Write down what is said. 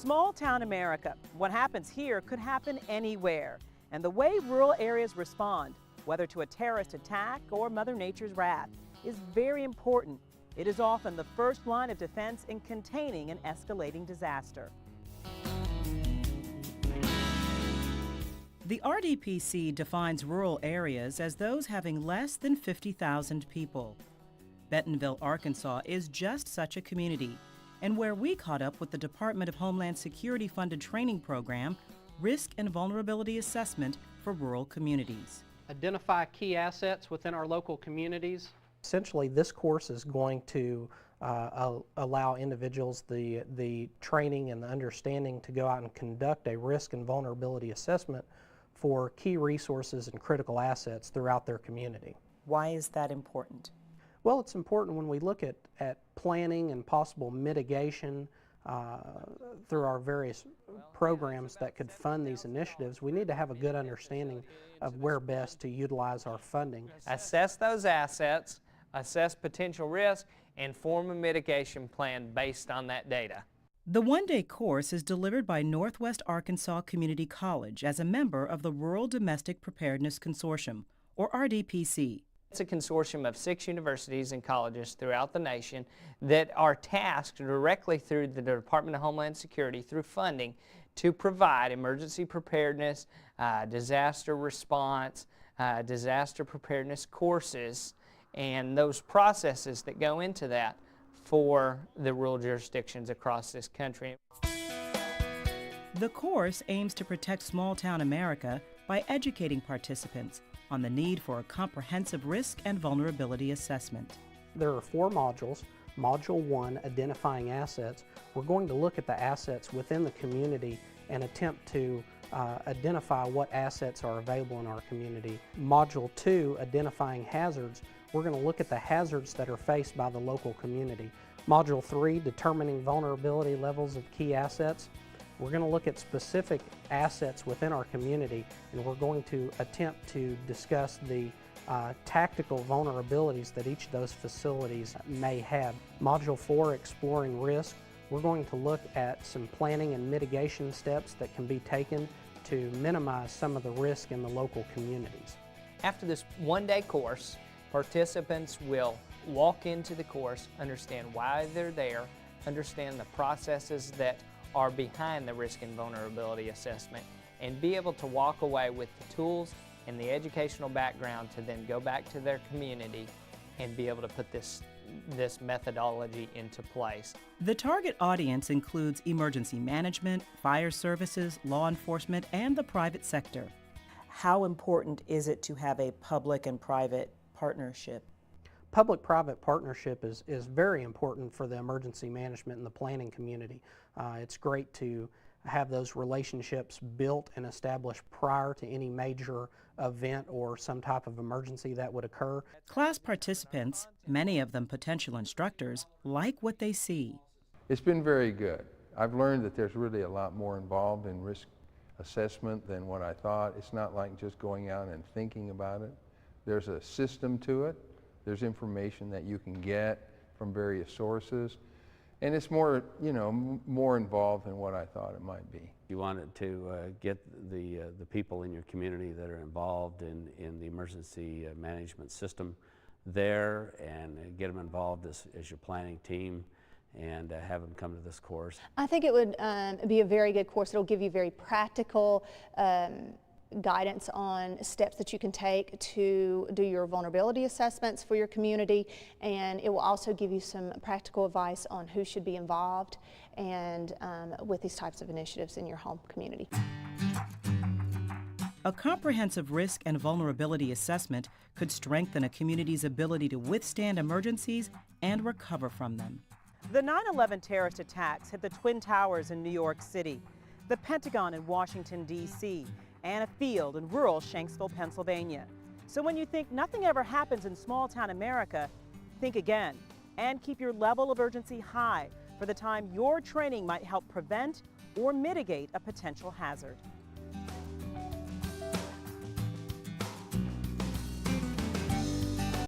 Small town America. What happens here could happen anywhere. And the way rural areas respond, whether to a terrorist attack or Mother Nature's wrath, is very important. It is often the first line of defense in containing an escalating disaster. The RDPC defines rural areas as those having less than 50,000 people. Bentonville, Arkansas is just such a community, and where we caught up with the Department of Homeland Security funded training program, Risk and Vulnerability Assessment for Rural Communities. Identify key assets within our local communities. Essentially, this course is going to allow individuals the training and the understanding to go out and conduct a risk and vulnerability assessment for key resources and critical assets throughout their community. Why is that important? Well, it's important when we look at planning and possible mitigation through our various programs that could fund these initiatives. We need to have a good understanding of where best to utilize our funding. Assess those assets, assess potential risk, and form a mitigation plan based on that data. The one-day course is delivered by Northwest Arkansas Community College as a member of the Rural Domestic Preparedness Consortium, or RDPC. It's a consortium of 6 universities and colleges throughout the nation that are tasked directly through the Department of Homeland Security through funding to provide emergency preparedness, disaster response, disaster preparedness courses, and those processes that go into that for the rural jurisdictions across this country. The course aims to protect small-town America by educating participants on the need for a comprehensive risk and vulnerability assessment. There are 4 modules. Module 1, Identifying Assets. We're going to look at the assets within the community and attempt to identify what assets are available in our community. Module 2, Identifying Hazards. We're going to look at the hazards that are faced by the local community. Module 3, Determining Vulnerability Levels of Key Assets. We're going to look at specific assets within our community, and we're going to attempt to discuss the tactical vulnerabilities that each of those facilities may have. Module 4, Exploring Risk. We're going to look at some planning and mitigation steps that can be taken to minimize some of the risk in the local communities. After this one-day course, participants will walk into the course, understand why they're there, understand the processes that are behind the risk and vulnerability assessment, and be able to walk away with the tools and the educational background to then go back to their community and be able to put this methodology into place. The target audience includes emergency management, fire services, law enforcement, and the private sector. How important is it to have a public and private partnership? Public-private partnership is very important for the emergency management and the planning community. It's great to have those relationships built and established prior to any major event or some type of emergency that would occur. Class participants, many of them potential instructors, like what they see. It's been very good. I've learned that there's really a lot more involved in risk assessment than what I thought. It's not like just going out and thinking about it. There's a system to it. There's information that you can get from various sources, and it's more, more involved than what I thought it might be. You wanted to get the people in your community that are involved in the emergency management system there and get them involved as your planning team and have them come to this course. I think it would be a very good course. It'll give you very practical guidance on steps that you can take to do your vulnerability assessments for your community, and it will also give you some practical advice on who should be involved and with these types of initiatives in your home community. A comprehensive risk and vulnerability assessment could strengthen a community's ability to withstand emergencies and recover from them. The 9/11 terrorist attacks hit the Twin Towers in New York City, the Pentagon in Washington, D.C., and a field in rural Shanksville, Pennsylvania. So when you think nothing ever happens in small-town America, think again and keep your level of urgency high for the time your training might help prevent or mitigate a potential hazard.